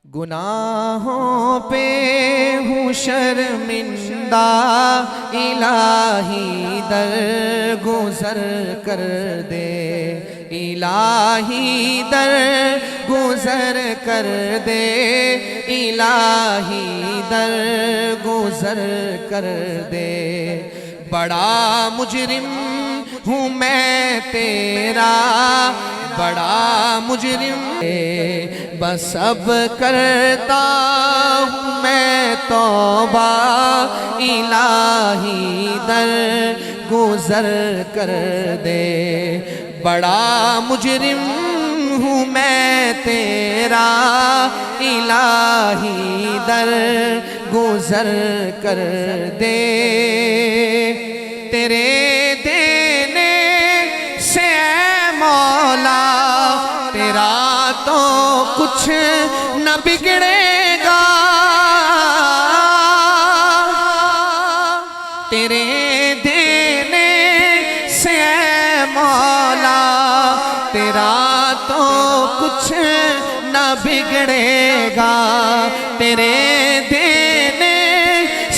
گناہوں پہ ہوں شرمندہ، الہی در گزر کر دے، الہی در گزر کر دے، الہی در گزر کر دے۔ بڑا مجرم ہوں میں تیرا، بڑا مجرم بس اب کرتا ہوں میں توبہ، الہی در گزر کر دے۔ بڑا مجرم ہوں میں تیرا، الہی در گزر کر دے۔ تیرے دینے سے اے مولا تیرا تو کچھ نہ بگڑے گا، تیرے دینے سے اے مولا تیرا تو کچھ نہ بگڑے گا، تیرے دینے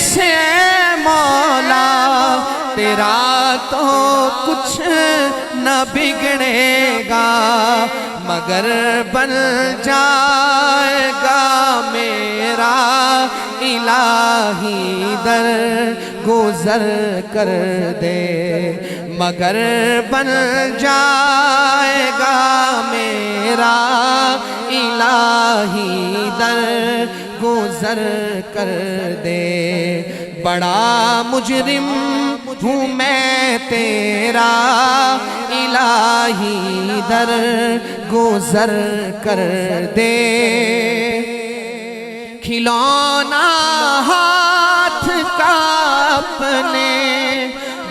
سے اے مولا تیرا تو کچھ نہ بگڑے گا، مگر بن جائے گا میرا الہی در گزر کر دے، مگر بن جائے گا میرا الہی در گزر کر دے۔ بڑا مجرم ہوں میں تیرا، الہی در گزر کر دے۔ کھلونا ہاتھ کا اپنے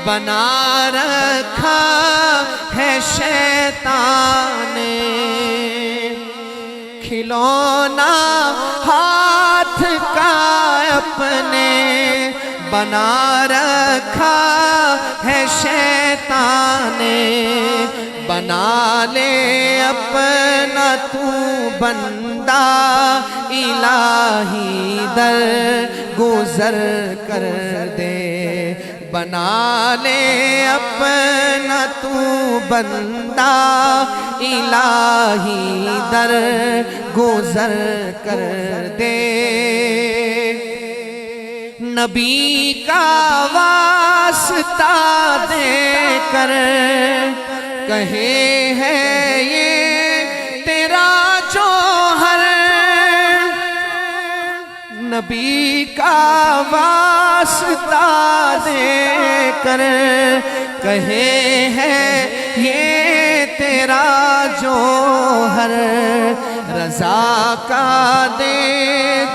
بنا رکھا ہے شیطان نے، کھلونا ہاتھ کا اپنے بنا رکھا ہے شیطان نے، بنا لے اپنا تو بندہ، الہی در گزر کر دے۔ بنا لے اپنا تو بندہ، الہی در گزر کر دے۔ نبی کا واسطہ دے کر کہے ہے یہ تیرا جوہر، نبی کا واسطہ دے کر کہے ہے یہ تیرا جوہر، رضا کا دے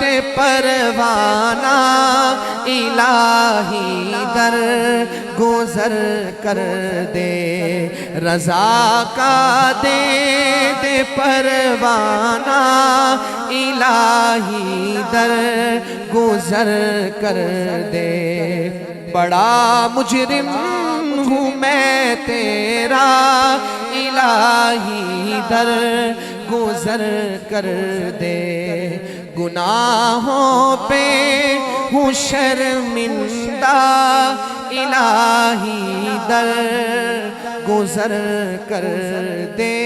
دے پروانہ، الہی در گزر کر دے۔ رضا کا دے دے پروانہ، الہی در گزر کر دے۔ بڑا مجرم ہوں میں تیرا، الہی در گزر کر دے۔ گناہوں پہ ہوں شرمندہ، الہی در گزر کر دے۔